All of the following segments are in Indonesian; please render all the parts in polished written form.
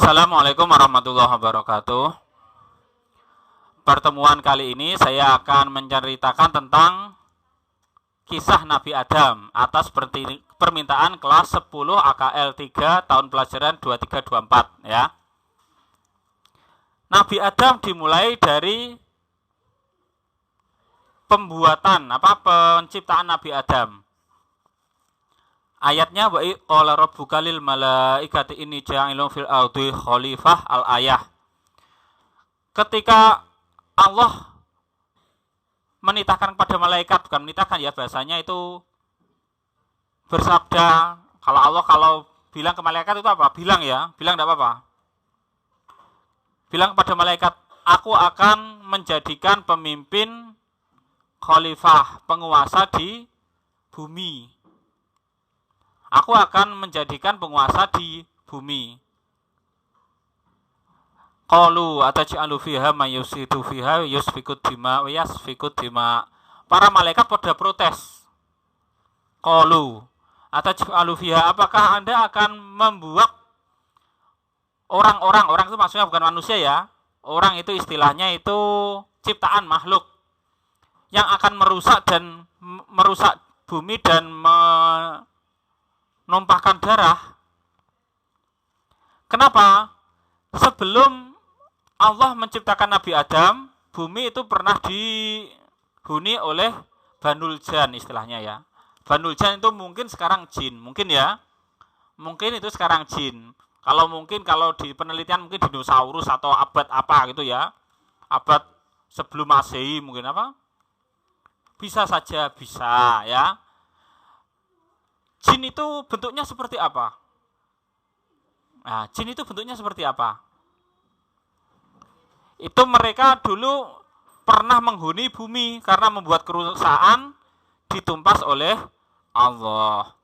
Assalamualaikum warahmatullahi wabarakatuh. Pertemuan kali ini saya akan menceritakan tentang kisah Nabi Adam atas permintaan kelas 10 AKL 3 tahun pelajaran 2324 ya. Nabi Adam dimulai dari penciptaan Nabi Adam. Ayatnya wa qala rabbuka lil malaikati inni ja'ilun fil ardi khalifah al-ayah. Ketika Allah menitahkan kepada malaikat, bukan menitahkan ya, bahasanya itu bersabda. Kalau Allah bilang ke malaikat itu apa? Bilang tidak apa-apa. Bilang kepada malaikat, aku akan menjadikan pemimpin khalifah, penguasa di bumi. Aku akan menjadikan penguasa di bumi. Qalu ataj'alu fiha may yusitu fiha yusfikud dima wa yasfikud dima. Para malaikat pada protes. Qalu ataj'alu fiha, apakah Anda akan membuat orang itu maksudnya bukan manusia ya. Orang itu istilahnya itu ciptaan makhluk yang akan merusak bumi dan menumpahkan darah. Kenapa? Sebelum Allah menciptakan Nabi Adam, bumi itu pernah dihuni oleh Banul Jan istilahnya ya. Banul Jan itu mungkin sekarang jin, mungkin ya. Mungkin itu sekarang jin. Kalau di penelitian mungkin dinosaurus atau abad apa gitu ya. Abad sebelum Masehi mungkin apa? Bisa saja, bisa ya. Jin itu bentuknya seperti apa? Nah, jin itu bentuknya seperti apa? Itu mereka dulu pernah menghuni bumi karena membuat kerusakan, ditumpas oleh Allah.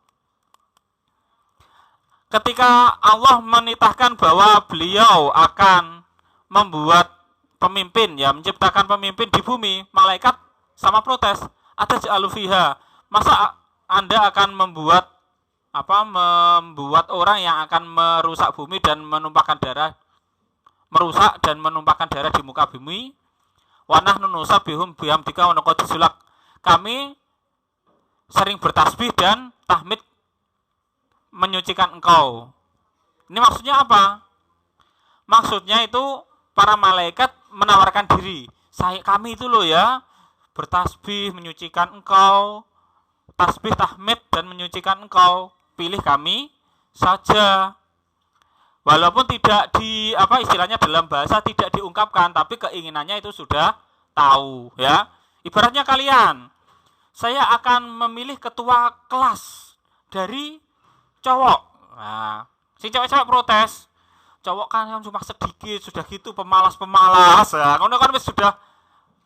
Ketika Allah menitahkan bahwa beliau akan membuat pemimpin, ya menciptakan pemimpin di bumi, malaikat sama protes, ataj'alu fiha, masa Anda akan membuat orang yang akan merusak bumi dan menumpahkan darah, di muka bumi. Wa nahnu nusabbihum bihamdika wa nuqaddisu lak. Kami sering bertasbih dan tahmid menyucikan engkau. Ini maksudnya apa? Maksudnya itu para malaikat menawarkan diri. Kami itu loh ya, bertasbih menyucikan engkau, tasbih tahmid dan menyucikan engkau, pilih kami saja. Walaupun tidak istilahnya dalam bahasa tidak diungkapkan, tapi keinginannya itu sudah tahu ya. Ibaratnya kalian, saya akan memilih ketua kelas dari cowok. Nah, si cewek-cewek protes. Cowok kan cuma sedikit, sudah gitu pemalas. Ya, ngono kan sudah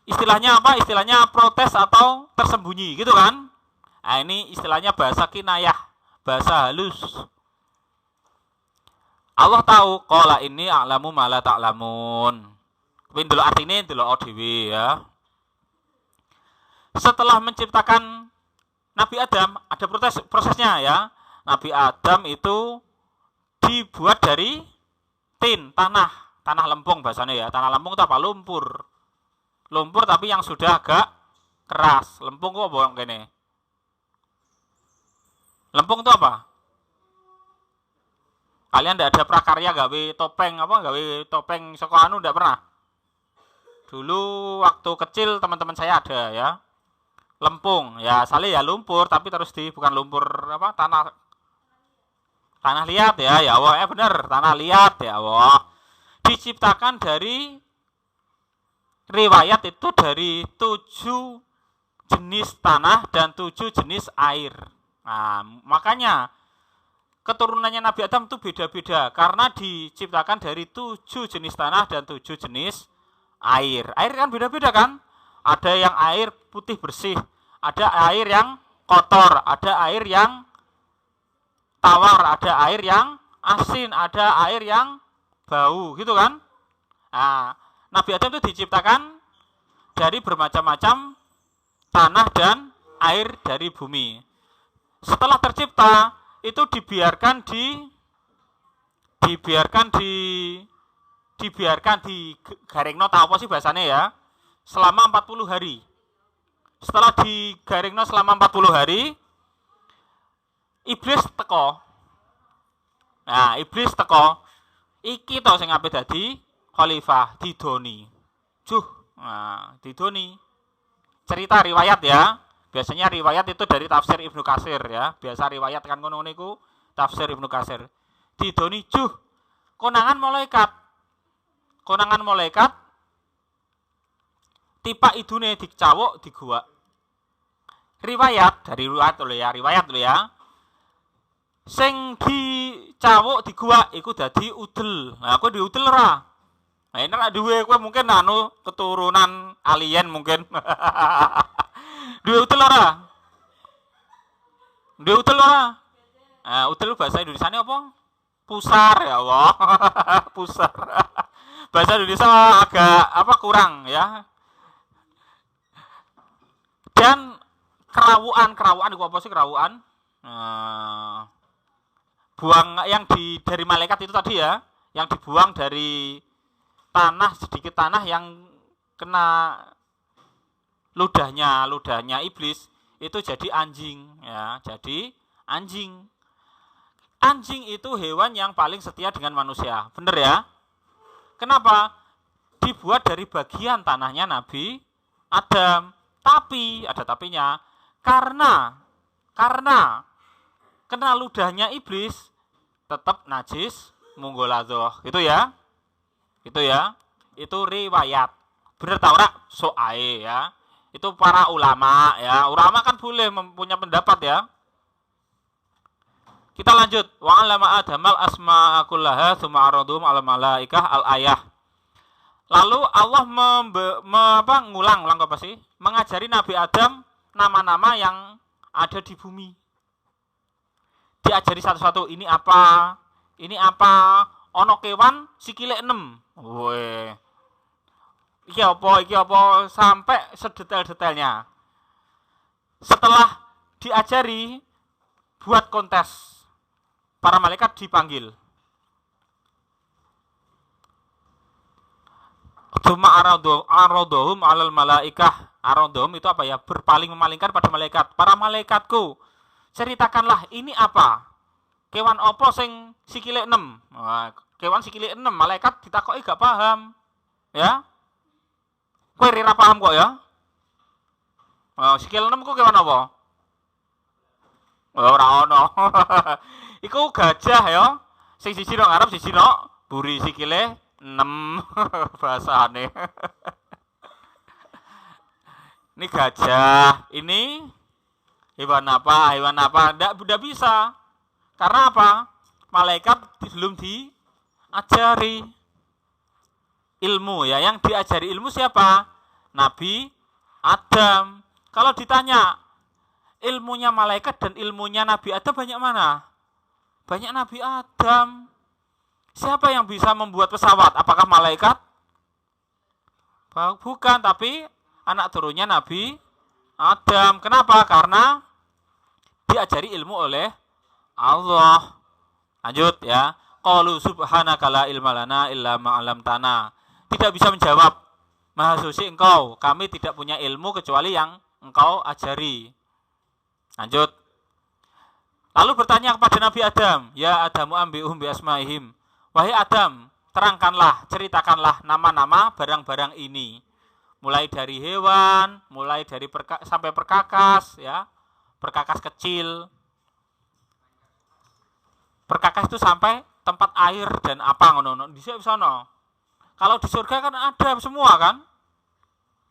istilahnya apa? Istilahnya protes atau tersembunyi gitu kan? Nah, ini istilahnya bahasa kinayah, bahasa halus. Allah tahu, qala inni a'lamu ma la ta'lamun. Kuwi ndelok artine ndelok dhewe ya. Setelah menciptakan Nabi Adam, ada prosesnya ya. Nabi Adam itu dibuat dari tanah lempung bahasanya ya. Tanah lempung itu apa? Lumpur tapi yang sudah agak keras. Lempung kok bohong gini. Lempung itu apa? Kalian tidak ada prakarya gawe topeng sekolah anu tidak pernah? Dulu waktu kecil teman-teman saya ada ya. Lempung, ya asale ya lumpur tapi terus bukan lumpur tanah liat ya Allah, bener, tanah liat ya Allah. Diciptakan dari riwayat itu dari 7 jenis tanah dan 7 jenis air. Nah, makanya keturunannya Nabi Adam itu beda-beda karena diciptakan dari 7 jenis tanah dan 7 jenis air. Air kan beda-beda kan? Ada yang air putih bersih, ada air yang kotor, ada air yang tawar, ada air yang asin, ada air yang bau, gitu kan? Nah, Nabi Adam itu diciptakan dari bermacam-macam tanah dan air dari bumi. Setelah tercipta, itu dibiarkan di dibiarkan di garingno ta apa sih bahasanya ya? Selama 40 hari. Setelah digaringno selama 40 hari, iblis teko. Nah, iblis teko. Iki to sing ape dadi khalifah didoni. Nah, didoni. Cerita riwayat ya. Biasanya riwayat itu dari tafsir Ibnu Katsir ya. Biasa riwayat kan ngono niku tafsir Ibnu Katsir. Didoni konangan malaikat. Konangan malaikat tipak idune dicawuk digua. Riwayat dari riwayat lho ya. Sing dicawuk digua iku dadi udel. Nah, aku diudel ora. Nah, ini nek duwe kowe mungkin keturunan alien mungkin. Duwe udel ora? Duwe udel ora? Nah, udel bahasa Indonesianya apa? Pusar ya Allah. Pusar. Bahasa Indonesia agak kurang ya. Dan kerawuan itu apa sih kerawuan? Buang yang dari malaikat itu tadi ya, yang dibuang dari tanah, sedikit tanah yang kena ludahnya iblis itu jadi anjing ya, jadi anjing. Anjing itu hewan yang paling setia dengan manusia, bener ya? Kenapa? Dibuat dari bagian tanahnya Nabi Adam, tapi ada tapinya, karena kena ludahnya iblis tetap najis munggoladoh. Itu ya. Itu riwayat. Bener tau ora? Soae ya. Itu para ulama ya. Ulama kan boleh mempunyai pendapat ya. Kita lanjut. Wa 'allama Adamal asma'a kullaha tsumma 'aradhum 'alal malaikah al-ayah. Lalu Allah ngulang apa sih? Mengajari Nabi Adam nama-nama yang ada di bumi. Diajari satu-satu, ini apa, ono kewan sikile 6. Woi. Iki apa, sampai sedetail-detailnya. Setelah diajari, buat kontes. Para malaikat dipanggil. Cuma aradhum 'alal malaikah. Aradhum itu apa ya? Memalingkan pada malaikat. Para malaikatku, ceritakanlah ini apa? Kewan apa sing sikile 6? Nah, kewan sikile 6, malaikat ditakoki gak paham. Ya? Kowe ora paham kok ya? Sikile 6 ku kewan apa? Ora ono. Iku gajah ya. Sing siji nang ngarep, siji nang buri sikile 6 bahasane. Ini gajah, ini hewan apa? Tidak bisa. Karena apa? Malaikat belum diajari ilmu ya. Yang diajari ilmu siapa? Nabi Adam. Kalau ditanya ilmunya malaikat dan ilmunya Nabi Adam banyak mana? Banyak Nabi Adam. Siapa yang bisa membuat pesawat? Apakah malaikat? Bukan, tapi anak turunnya Nabi Adam. Kenapa? Karena diajari ilmu oleh Allah. Lanjut ya. Qalu subhanaka la ilma lana illa ma 'allamtana. Tidak bisa menjawab. Maha suci engkau, kami tidak punya ilmu kecuali yang engkau ajari. Lanjut. Lalu bertanya kepada Nabi Adam, ya Adamu ambi'uhum bi asma'ihim. Wahai Adam, terangkanlah, ceritakanlah nama-nama barang-barang ini. Mulai dari hewan, mulai dari sampai perkakas ya. Perkakas kecil. Perkakas itu sampai tempat air dan apa ngono. Di sana. Kalau di surga kan ada semua kan?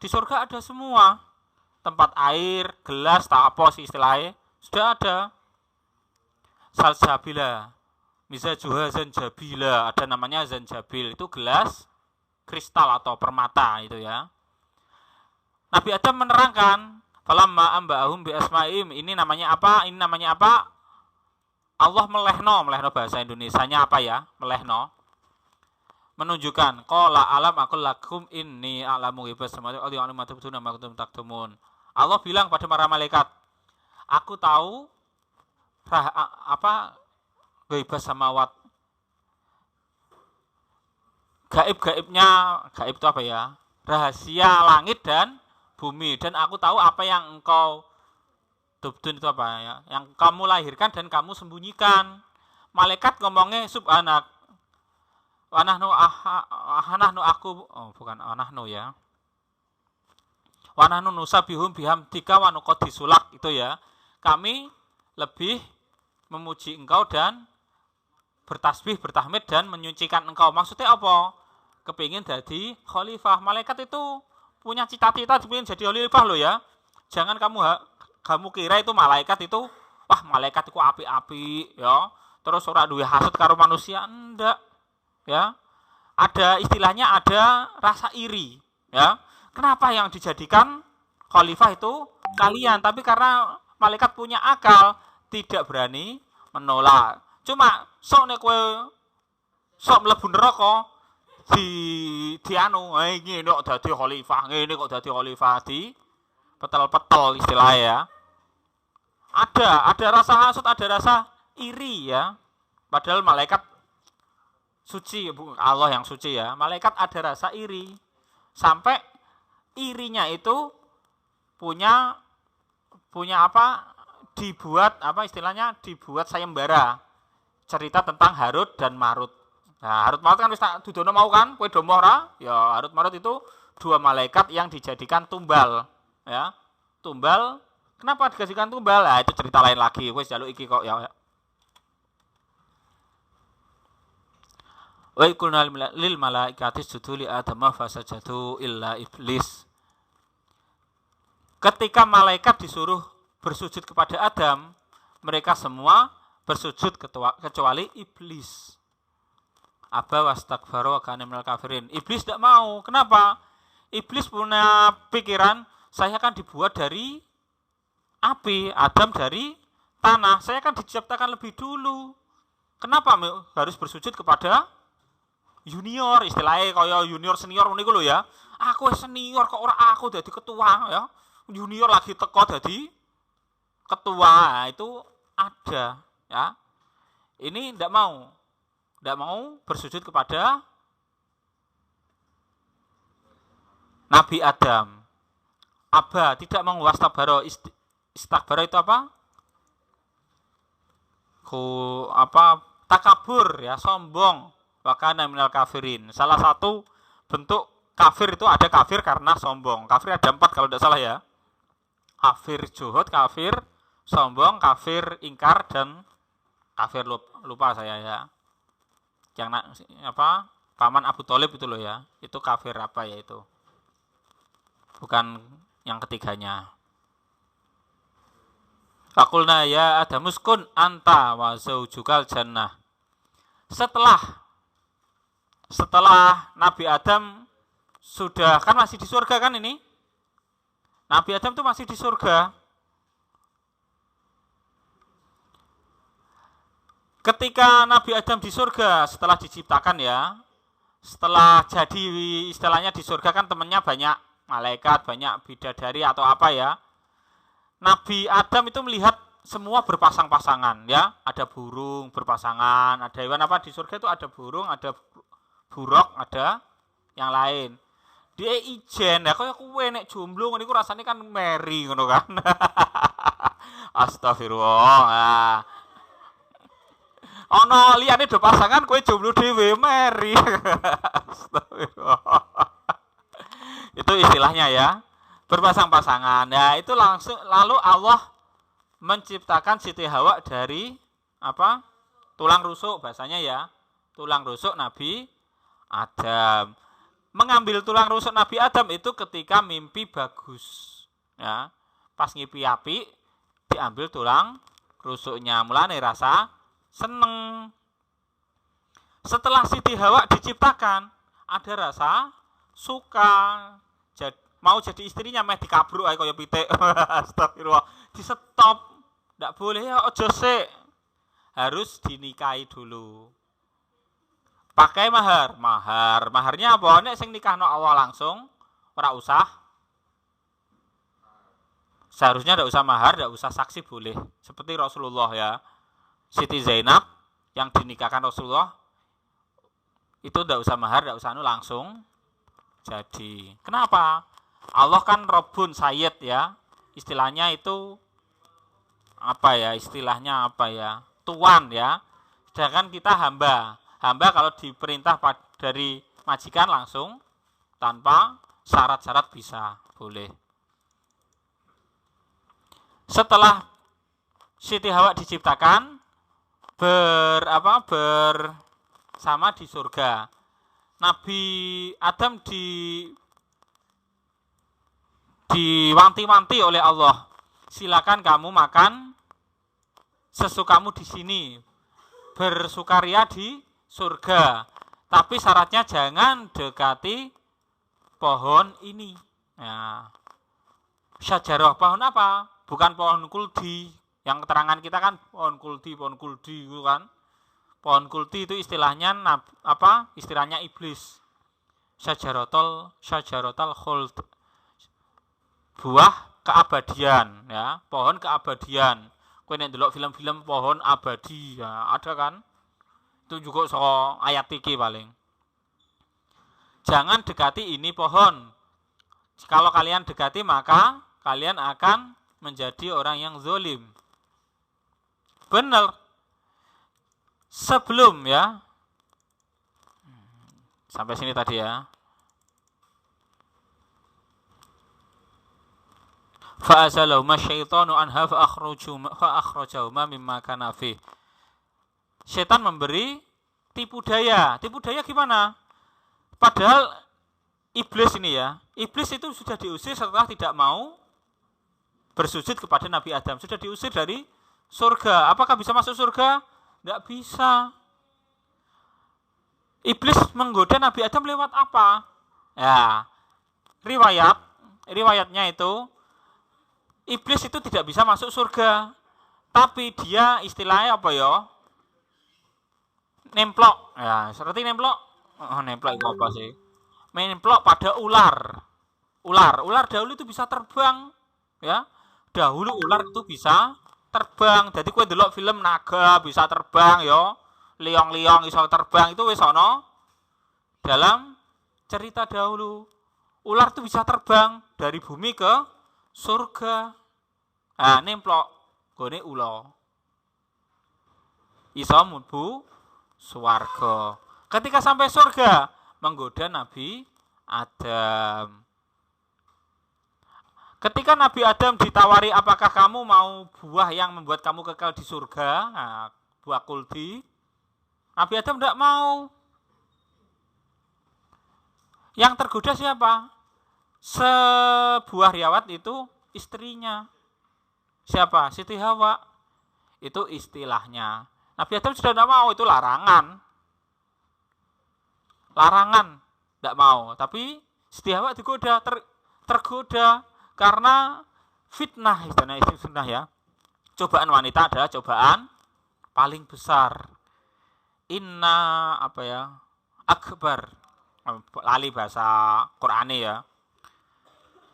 Di surga ada semua. Tempat air, gelas, tak apa sih istilahnya. Sudah ada. Salsabila. Mizajuha zanjabila. Ada namanya zanjabil. Itu gelas kristal atau permata itu ya. Nabi Adam menerangkan, falamma amba'ahum bi asma'im. Ini namanya apa? Ini namanya apa? Allah melehno bahasa Indonesianya apa ya? Melehno. Menunjukkan qala alam aqul lakum inni a'lamu ghaibas samawati wal ardi wa ma tubduna ma kuntum taktumun. Allah bilang pada para malaikat, aku tahu ghaibas samawat, gaib-gaibnya, gaib itu apa ya? Rahasia langit dan bumi, dan aku tahu apa yang engkau tubdun itu apa ya? Yang kamu lahirkan dan kamu sembunyikan. Malaikat ngomongnya subhanak. Wanahnu aku, oh bukan wanahnu ya. Wanahnu nusabihum bihamdika wa nuqaddisulak itu ya. Kami lebih memuji engkau dan bertasbih, bertahmid dan menyucikan engkau. Maksudnya apa? Kepingin jadi khalifah. Malaikat itu punya cita-cita ingin jadi khalifah loh ya. Jangan kamu kira itu malaikat itu, wah malaikat itu api-api ya. Terus ora duwe hasud karo manusia, enggak. Ya. Ada istilahnya, ada rasa iri, ya. Kenapa yang dijadikan khalifah itu kalian? Tapi karena malaikat punya akal, tidak berani menolak. Cuma sok nek kowe sok mlebu neraka di anu, ngene kok dadi khalifah, ngene kok dadi khalifah di petel-petel istilahnya ya. Ada rasa hasud, ada rasa iri ya. Padahal malaikat suci, Allah yang suci ya. Malaikat ada rasa iri. Sampai irinya itu punya apa? Dibuat apa istilahnya? Dibuat sayembara. Cerita tentang Harut dan Marut. Nah, Harut Marut kan wis tak dudono mau kan? Kowe do ora? Ya, Harut Marut itu dua malaikat yang dijadikan tumbal, ya. Tumbal. Kenapa dijadikan tumbal? Nah, itu cerita lain lagi. Wis jaluk iki kok ya. Wa ikulna lil malaikati sujudu li Adam fasajadu illa iblis. Ketika malaikat disuruh bersujud kepada Adam, mereka semua bersujud kecuali iblis. Aba wastakbara wa kana minal kafirin. Iblis tidak mau. Kenapa? Iblis punya pikiran, saya kan dibuat dari api, Adam dari tanah. Saya kan diciptakan lebih dulu. Kenapa harus bersujud kepada junior, istilahnya kaya junior senior niku lho ya. Aku senior kok ora aku dadi ketua ya. Junior lagi teko dadi ketua. Nah, itu ada ya. Ini ndak mau bersujud kepada Nabi Adam. Aba tidak mau wastabara. Istakbara itu apa? Takabur ya, sombong. Wakana minal kafirin. Salah satu bentuk kafir itu ada kafir karena sombong. Kafir ada 4 kalau tidak salah ya. Kafir juhud, kafir sombong, kafir ingkar, dan kafir lupa saya ya. Yang apa? Paman Abu Thalib itu loh ya. Itu kafir apa ya itu? Bukan yang ketiganya. Fakulna ya Adamuskun anta wa zaujukal jannah. Setelah Nabi Adam sudah, kan masih di surga kan ini? Nabi Adam itu masih di surga. Ketika Nabi Adam di surga setelah diciptakan ya, setelah jadi istilahnya di surga kan temannya banyak malaikat, banyak bidadari atau apa ya. Nabi Adam itu melihat semua berpasang-pasangan ya, ada burung berpasangan, ada hewan apa di surga itu ada burung, ada buruk, ada yang lain. Dia ijen ya, kaya kowe nek jomblo ngono iku rasane kan meri ngono kan. Astagfirullah. Nah. Ana liyane do pasangan kowe jomblo dhewe meri. Astagfirullah. Itu istilahnya ya. Berpasang-pasangan. Ya, itu lalu Allah menciptakan Siti Hawa dari apa? Tulang rusuk bahasanya ya. Tulang rusuk Nabi Adam. Mengambil tulang rusuk Nabi Adam itu ketika mimpi bagus. Ya. Pas ngipi api diambil tulang rusuknya. Mulane rasa seneng. Setelah Siti Hawa diciptakan, ada rasa suka. Mau jadi istrinya meh dikabruk ae kaya pitik. Astagfirullah. Di stop. Ndak boleh ya, ojo sik. Harus dinikahi dulu. Pakai mahar. Maharnya apa? Nek sing nikahno Allah langsung, ora usah. Seharusnya ndak usah mahar, ndak usah saksi boleh. Seperti Rasulullah ya. Siti Zainab yang dinikahkan Rasulullah itu tidak usah mahar, tidak usah langsung jadi. Kenapa? Allah kan Robun Sayyid ya, istilahnya itu apa ya, istilahnya apa ya, tuan ya. Sedangkan kita hamba. Hamba kalau diperintah dari majikan langsung tanpa syarat-syarat bisa, boleh. Setelah Siti Hawa diciptakan bersama di surga. Nabi Adam diwanti-wanti oleh Allah. Silakan kamu makan sesukamu di sini. Bersukaria di surga. Tapi syaratnya jangan dekati pohon ini. Nah, syajarah pohon apa? Bukan pohon kuldi. Yang keterangan kita kan pohon kuldi itu kan. Pohon kuldi itu istilahnya apa? Istilahnya iblis. Syajaratul khuld. Buah keabadian ya, pohon keabadian. Kowe nek ndelok film-film pohon abadi ya, ada kan? Itu juga soal ayat iki paling. Jangan dekati ini pohon. Kalau kalian dekati maka kalian akan menjadi orang yang zalim. Benar. Sebelum ya. Sampai sini tadi ya. Fa'azalahuma syaitanu anha fa'akhrajahuma mimma kana fi. Setan memberi tipu daya. Tipu daya gimana? Padahal iblis ini ya, iblis itu sudah diusir setelah tidak mau bersujud kepada Nabi Adam. Sudah diusir dari surga. Apakah bisa masuk surga? Tidak bisa. Iblis menggoda Nabi Adam lewat apa? Ya, riwayatnya itu iblis itu tidak bisa masuk surga, tapi dia istilahnya apa ya? Nemplok. Ya, seperti nemplok. Oh, nemplok itu apa sih? Nemplok pada ular. Ular dahulu itu bisa terbang, ya. Dahulu ular itu bisa terbang. Jadi kowe delok film naga bisa terbang ya. Liong-liong iso terbang itu wis ana dalam cerita dahulu. Ular itu bisa terbang dari bumi ke surga. Nah, nemplok gone ula. Iso mlebu swarga. Ketika sampai surga, menggoda Nabi Adam. Ketika Nabi Adam ditawari, apakah kamu mau buah yang membuat kamu kekal di surga? Nah, buah kuldi. Nabi Adam tidak mau. Yang tergoda siapa? Sebuah riwayat itu istrinya. Siapa? Siti Hawa. Itu istilahnya. Nabi Adam sudah tidak mau, itu larangan. Larangan, tidak mau. Tapi Siti Hawa digoda, tergoda karena fitnah, fitnah ya. Cobaan wanita adalah cobaan paling besar. Inna apa ya? Akbar. Lali bahasa Qur'ani ya.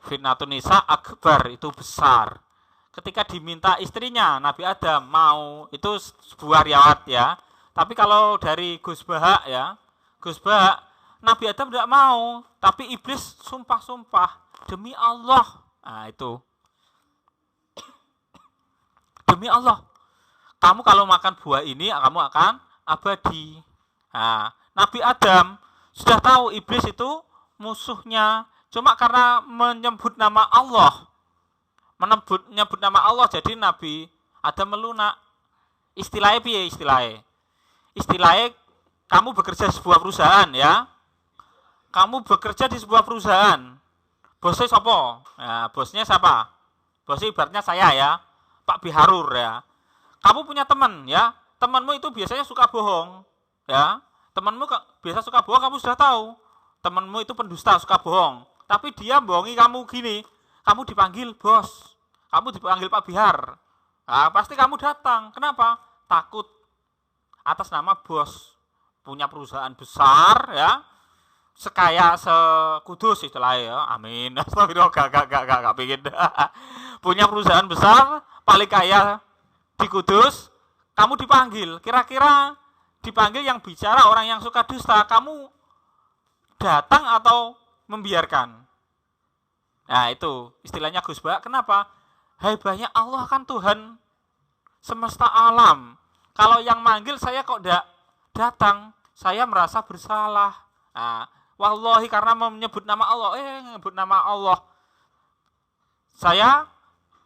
Fitnatun nisa akbar, itu besar. Ketika diminta istrinya Nabi Adam mau, itu sebuah riwayat ya. Tapi kalau dari Gus Bahak ya, Gus Bahak, Nabi Adam tidak mau, tapi iblis sumpah-sumpah demi Allah. Nah, itu. Demi Allah. Kamu kalau makan buah ini kamu akan abadi. Nah, Nabi Adam sudah tahu iblis itu musuhnya. Cuma karena menyebut nama Allah, menyebut nama Allah, jadi Nabi Adam melunak. Istilahnya piye istilahnya? Istilahnya kamu bekerja di sebuah perusahaan ya. Kamu bekerja di sebuah perusahaan. Bosnya siapa? Nah, bosnya siapa? Bosnya ibaratnya saya ya, Pak Biharur ya. Kamu punya teman ya. Temanmu itu biasanya suka bohong ya. Temanmu biasa suka bohong, kamu sudah tahu. Temanmu itu pendusta, suka bohong. Tapi dia bohongi kamu gini, kamu dipanggil bos, kamu dipanggil Pak Bihar. Nah, pasti kamu datang. Kenapa? Takut atas nama bos. Punya perusahaan besar ya, sekaya sekudus istilahnya ya. Amin. Astagfirullah, gak pengen. Punya perusahaan besar, paling kaya di Kudus, kamu dipanggil. Kira-kira dipanggil yang bicara orang yang suka dusta, kamu datang atau membiarkan? Nah itu istilahnya Gus Ba. Kenapa? Hebatnya Allah kan Tuhan semesta alam. Kalau yang manggil saya kok tidak datang, saya merasa bersalah. Nah, wallahi karena menyebut nama Allah, menyebut nama Allah, saya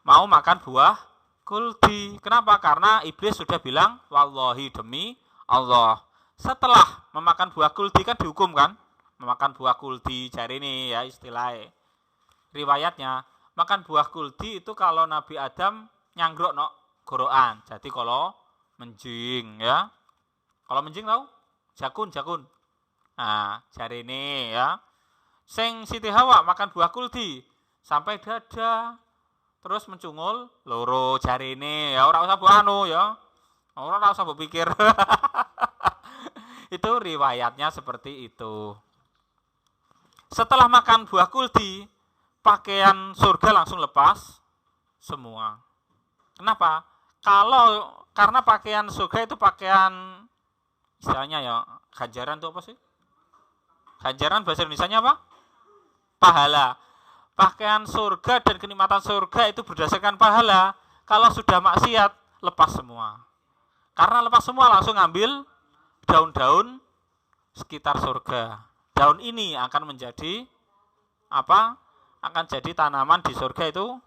mau makan buah kuldi. Kenapa? Karena iblis sudah bilang, wallahi demi Allah. Setelah memakan buah kuldi kan dihukum kan? Memakan buah kuldi, jari ini ya istilahnya. Riwayatnya, makan buah kuldi itu kalau Nabi Adam nyanggrok no gorokan. Jadi kalau menjing ya. Kalau menjing tahu? Jakun. Nah, jari ini ya. Sing Siti Hawa makan buah kuldi sampai dada. Terus mencungul loro jari ini ya, ora usah mbok anu ya. Ora usah mbok pikir. Itu riwayatnya seperti itu. Setelah makan buah kuldi, pakaian surga langsung lepas semua. Kenapa? Karena pakaian surga itu pakaian istilahnya ya, ganjaran itu apa sih? Ganjaran bahasa Indonesianya apa? Pahala. Pakaian surga dan kenikmatan surga itu berdasarkan pahala. Kalau sudah maksiat, lepas semua. Karena lepas semua langsung ambil daun-daun sekitar surga. Daun ini akan menjadi apa? Akan jadi tanaman di surga itu,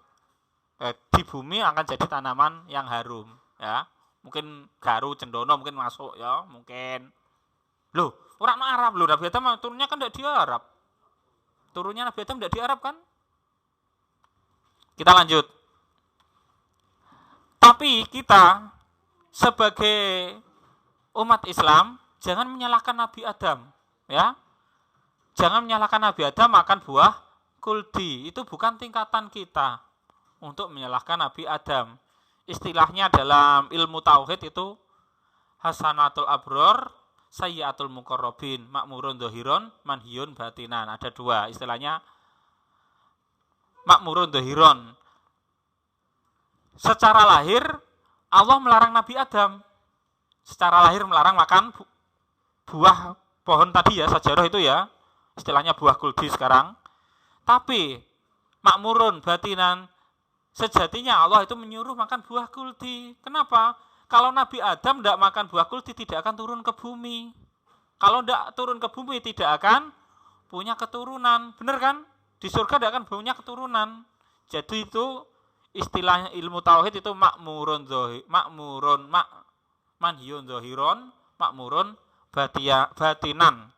di bumi akan jadi tanaman yang harum. Ya, mungkin garu, cendono mungkin masuk ya, mungkin. Loh, orang Arab loh, Nabi Adam turunnya kan tidak di Arab. Turunnya Nabi Adam tidak di Arab kan? Kita lanjut. Tapi kita sebagai umat Islam jangan menyalahkan Nabi Adam, ya. Jangan menyalahkan Nabi Adam makan buah kuldi. Itu bukan tingkatan kita untuk menyalahkan Nabi Adam. Istilahnya dalam ilmu tauhid itu hasanatul abror, sayyiatul muqarrabin, makmurun dhahiron, manhiyun batinan. Ada dua istilahnya. Makmurun dhahiron. Secara lahir Allah melarang Nabi Adam. Secara lahir melarang makan buah pohon tadi ya, sajarah itu ya. Istilahnya buah kuldi sekarang. Tapi makmurun batinan, sejatinya Allah itu menyuruh makan buah kuldi. Kenapa? Kalau Nabi Adam tidak makan buah kuldi tidak akan turun ke bumi. Kalau tidak turun ke bumi tidak akan punya keturunan. Benar kan? Di surga tidak akan punya keturunan. Jadi itu istilahnya ilmu tauhid itu makmurun manhiyun dhahiron, makmurun batinan.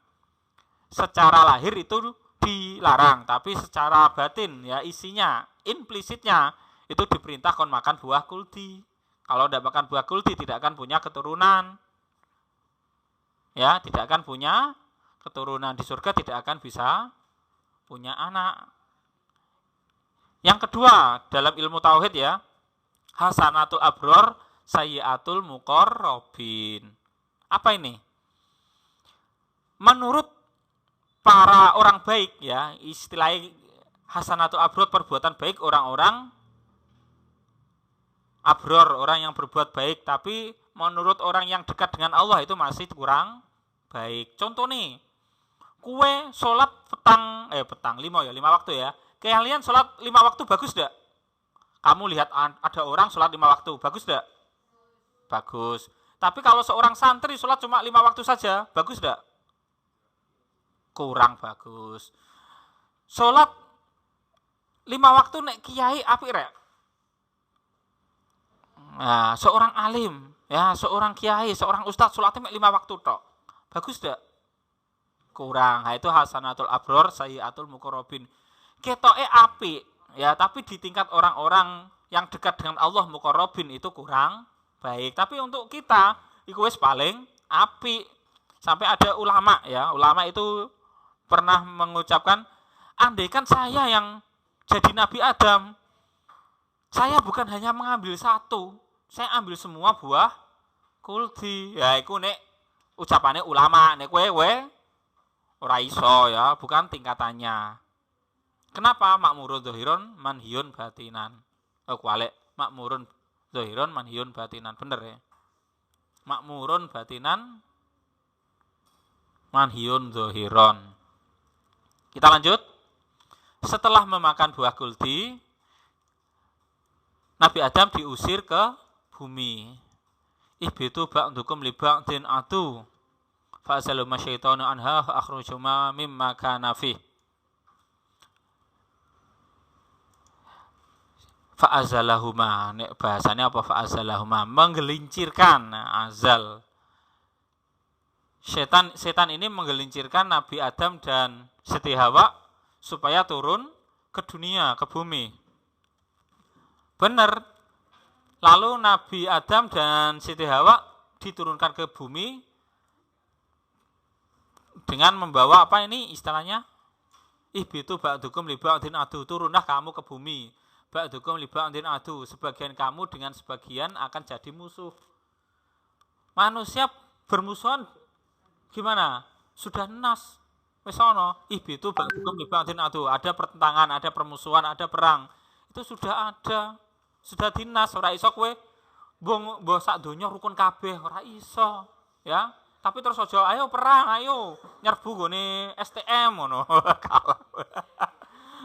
Secara lahir itu dilarang, tapi secara batin ya isinya, implisitnya itu diperintah kon makan buah kuldi. Kalau tidak makan buah kuldi tidak akan punya keturunan. Ya, tidak akan punya keturunan di surga, tidak akan bisa punya anak. Yang kedua, dalam ilmu tauhid ya, hasanatul abror, sayyiatul muqarrabin. Apa ini? Menurut para orang baik ya, istilah hasanatul abror perbuatan baik, orang-orang abror, orang yang berbuat baik, tapi menurut orang yang dekat dengan Allah itu masih kurang baik. Contoh nih, kue sholat petang 5 waktu ya. Kalian sholat 5 waktu bagus tidak? Kamu lihat ada orang sholat 5 waktu, bagus tidak? Bagus. Tapi kalau seorang santri sholat cuma 5 waktu saja, bagus tidak? Kurang bagus. Sholat 5 waktu nek kiai apik rek. Nah, seorang alim, ya, seorang kiai, seorang ustadz sholatnya 5 waktu tok. Bagus tidak? Kurang. Nah, itu hasanatul abror, sayyiatul muqarrabin. Ketoke apik, ya, tapi di tingkat orang-orang yang dekat dengan Allah muqarrabin itu kurang baik. Tapi untuk kita iku wis paling apik. Sampai ada ulama ya, ulama itu pernah mengucapkan, andaikan saya yang jadi Nabi Adam, saya bukan hanya mengambil satu, saya ambil semua buah kuldi. Ya iku nek ucapannya ulama, nek kowe ora iso ya, bukan tingkatannya. Kenapa? Makmurun dhahiron manhiyun batinan. Kualik, makmurun dhahiron manhiyun batinan. Bener ya? Makmurun batinan, manhiyun zahiron. Kita lanjut. Setelah memakan buah kuldi, Nabi Adam diusir ke bumi. Ihbitu ba'dukum li ba'din atu. Fa'azaluma syaitanu anha fa'akhrujuma mimma kana fih. Fa'azalahuma, nek bahasanya apa fa'azalahuma? Menggelincirkan, azal. Setan ini menggelincirkan Nabi Adam dan Siti Hawa supaya turun ke dunia, ke bumi. Benar. Lalu Nabi Adam dan Siti Hawa diturunkan ke bumi dengan membawa apa ini istilahnya? Ihbitu ba'dukum li ba'din adu, turunlah kamu ke bumi. Ba'dukum li ba'din adu, sebagian kamu dengan sebagian akan jadi musuh. Manusia bermusuhan gimana? Sudah nas. Wis ana, ihbitu ba'dukum li ba'din adu, ada pertentangan, ada permusuhan, ada perang. Itu sudah ada. Sudah dinas, ora iso kowe mbok sak donya rukun kabeh, ora iso, ya. Tapi terus aja ayo perang, ayo nyerbu gone STM ngono.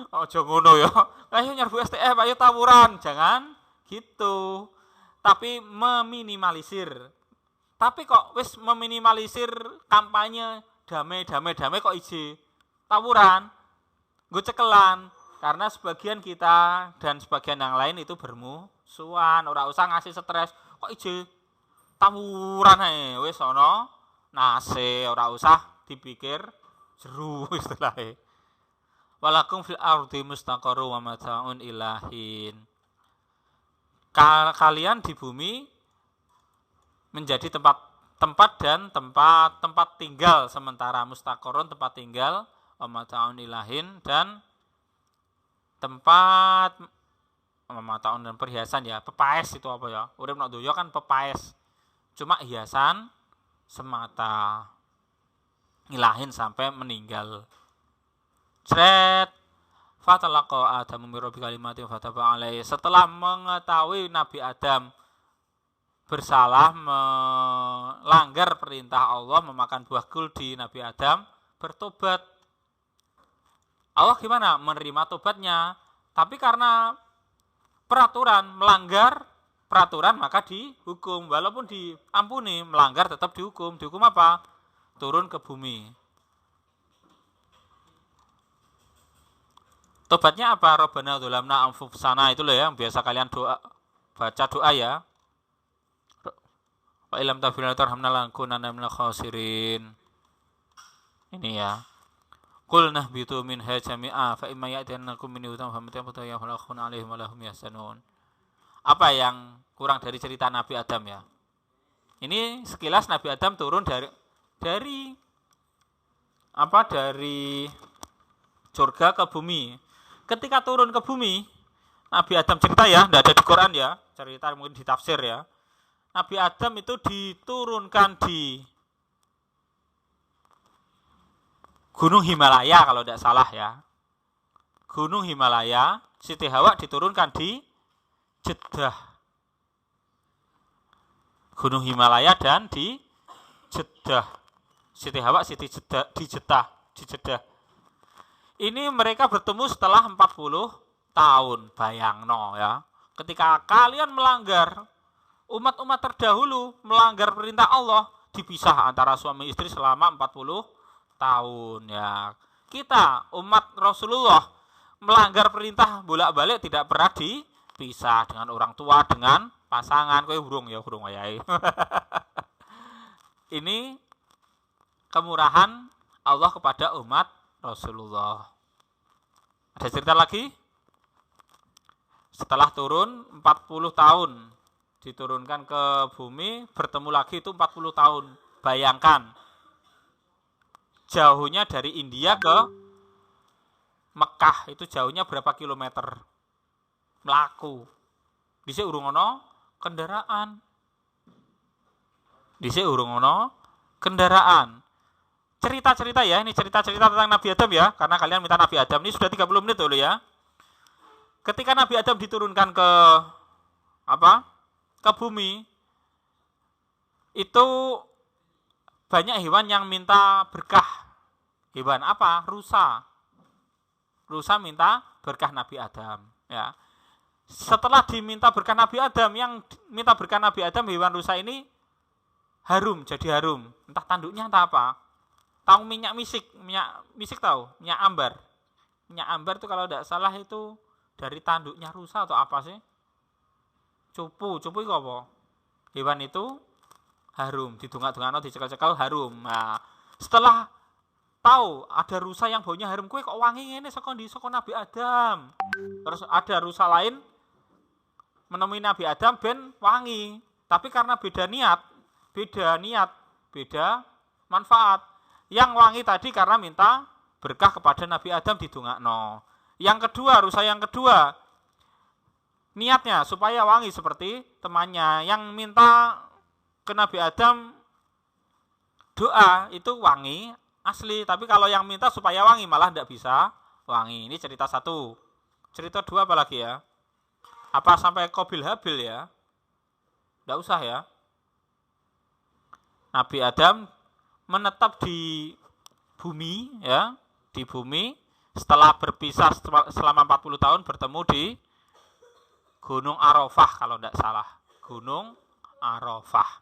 Aja ngono ya. Ayo nyerbu STM, ayo tawuran, jangan gitu. Tapi meminimalisir. Tapi kok wis meminimalisir kampanye damai kok iji tawuran, nggo cekelan. Karena sebagian kita dan sebagian yang lain itu bermusuhan, ora usah ngasih stres. Kok ije tawuran ae, wis ana nase, ora usah dipikir jeru istilahnya. Walakum fil ardi mustaqarru wa mata'un ilahin. Kalian di bumi menjadi tempat dan tempat tinggal sementara, mustaqarrun tempat tinggal, wa mata'un ilahin, dan tempat tahun dan perhiasan ya, pepaes itu apa ya? Urip nak doyo kan pepaes. Cuma hiasan semata. Ilahin sampai meninggal. Cret. Fatalaqa Adam min rabbi kalimatin fataba alaihi. Setelah mengetahui Nabi Adam bersalah melanggar perintah Allah memakan buah kuldi, Nabi Adam bertobat. Allah gimana? Menerima tobatnya. Tapi karena peraturan, melanggar peraturan maka dihukum. Walaupun diampuni, melanggar tetap dihukum. Dihukum apa? Turun ke bumi. Tobatnya apa? Rabbana dzulamna anfusana, itu loh ya, yang biasa kalian baca doa ya. Wa illam taghfir lana tarhamna lanakunanna minal khasirin. Ini ya. Qul nahbitu minha jami'a fa imma ya'tiyannakum minni hudan faman tabi'a fala khawfun 'alaihim wa lahum yahzanun. Apa yang kurang dari cerita Nabi Adam ya? Ini sekilas Nabi Adam turun dari surga ke bumi. Ketika turun ke bumi, Nabi Adam cerita ya, tidak ada di Quran ya, cerita mungkin di tafsir ya. Nabi Adam itu diturunkan di Gunung Himalaya kalau tidak salah ya. Gunung Himalaya, Siti Hawa diturunkan di Jeddah. Gunung Himalaya dan di Jeddah. Siti Hawa di Jeddah. Ini mereka bertemu setelah 40 tahun. Bayangno ya. Ketika kalian melanggar, umat-umat terdahulu melanggar perintah Allah, dipisah antara suami istri selama 40 tahun ya. Kita umat Rasulullah melanggar perintah bolak-balik, tidak pernah dipisah dengan orang tua, dengan pasangan. Kowe hurung wayahe. Ini kemurahan Allah kepada umat Rasulullah. Ada cerita lagi? Setelah turun 40 tahun diturunkan ke bumi, bertemu lagi itu 40 tahun. Bayangkan jauhnya dari India ke Mekah itu jauhnya berapa kilometer? Melaku. Dhisik urung ana kendaraan. Cerita-cerita ya, ini cerita-cerita tentang Nabi Adam ya, karena kalian minta Nabi Adam, ini sudah 30 menit dulu ya. Ketika Nabi Adam diturunkan ke ke bumi, itu banyak hewan yang minta berkah. Hewan apa? Rusa. Rusa minta berkah Nabi Adam. Ya. Setelah diminta berkah Nabi Adam, yang minta berkah Nabi Adam, hewan rusa ini harum, jadi harum. Entah tanduknya entah apa. Tahu minyak misik tahu? Minyak ambar. Minyak ambar itu kalau tidak salah itu dari tanduknya rusa atau apa sih? Cupu itu apa? Hewan itu harum, didungak-dungakno, dicekal-cekal harum. Nah, setelah tahu ada rusa yang baunya harum, kue kok wangi ngene saka Nabi Adam. Terus ada rusa lain menemui Nabi Adam ben wangi, tapi karena beda niat, beda manfaat. Yang wangi tadi karena minta berkah kepada Nabi Adam didungakno. Yang kedua, rusa yang kedua niatnya supaya wangi seperti temannya. Yang minta ke Nabi Adam doa itu wangi asli, tapi kalau yang minta supaya wangi malah tidak bisa wangi. Ini cerita satu. Cerita dua apa lagi ya? Apa sampai Qabil Habil ya? Tidak usah ya. Nabi Adam menetap di bumi ya, di bumi setelah berpisah selama 40 tahun bertemu di Gunung Arafah kalau tidak salah. Gunung Arafah.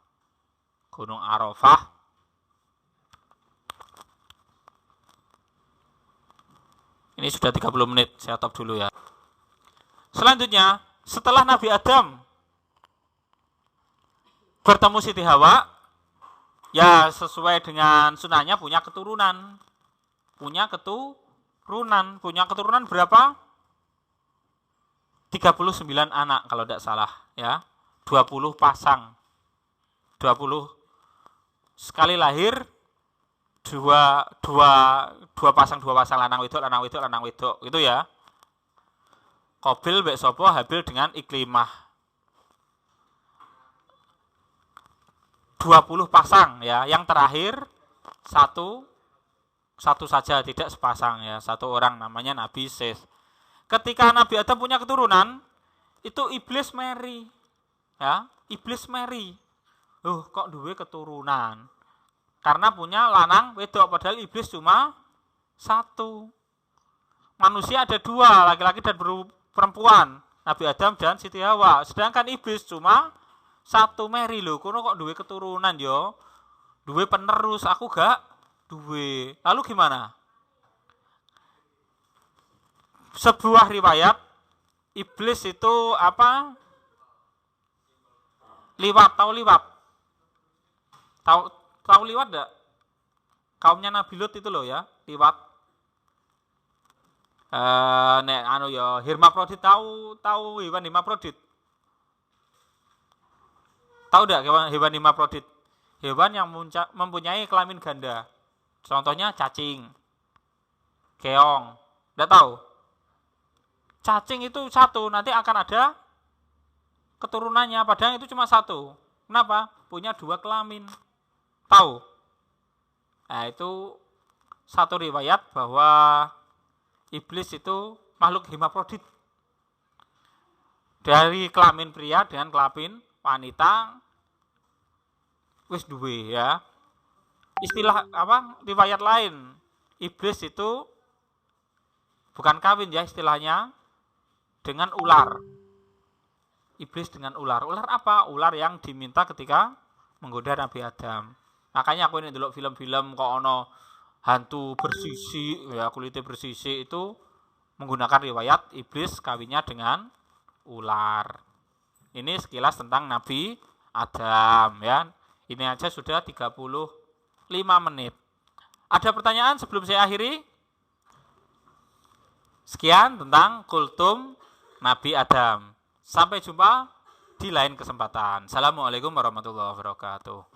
Gunung Arafah. Ini sudah 30 menit, saya stop dulu ya. Selanjutnya, setelah Nabi Adam bertemu Siti Hawa, ya sesuai dengan sunahnya punya keturunan. Punya keturunan berapa? 39 anak kalau tidak salah ya. 20 pasang. 20 sekali lahir dua pasang lanang wedok gitu ya. Qabil mbek sapa, Habil dengan Iklimah. 20 pasang ya, yang terakhir satu saja, tidak sepasang ya, satu orang namanya Nabi Seth. Ketika Nabi Adam punya keturunan, itu iblis meri. Ya, iblis meri. Kok duwe keturunan? Karena punya lanang wedok, padahal iblis cuma satu. Manusia ada dua, laki-laki dan perempuan, Nabi Adam dan Siti Hawa. Sedangkan iblis cuma satu meri lho. Kono kok duwe keturunan yo? Duwe penerus, aku gak duwe. Lalu gimana? Sebuah riwayat iblis itu apa? Liwat, tahu liwat? Tahu liwat enggak? Kaumnya Nabi Lut itu loh ya, liwat. Hermaprodit tahu hewan hermaprodit? Tahu enggak hewan hermaprodit? Hewan yang mempunyai kelamin ganda. Contohnya cacing, keong. Enggak tahu? Cacing itu satu, nanti akan ada keturunannya, padahal itu cuma satu. Kenapa? Punya dua kelamin. Tahu? Nah, itu satu riwayat bahwa iblis itu makhluk hermaprodit. Dari kelamin pria dengan kelamin wanita wis duwe ya. Istilah apa? Riwayat lain, iblis itu bukan kawin ya istilahnya, dengan ular. Iblis dengan ular. Ular apa? Ular yang diminta ketika menggoda Nabi Adam. Makanya aku ini dulu film-film kok ono hantu bersisi, ya kulitnya bersisi itu menggunakan riwayat iblis kawinnya dengan ular. Ini sekilas tentang Nabi Adam ya. Ini aja sudah 35 menit. Ada pertanyaan sebelum saya akhiri? Sekian tentang kultum Nabi Adam. Sampai jumpa di lain kesempatan. Assalamualaikum warahmatullahi wabarakatuh.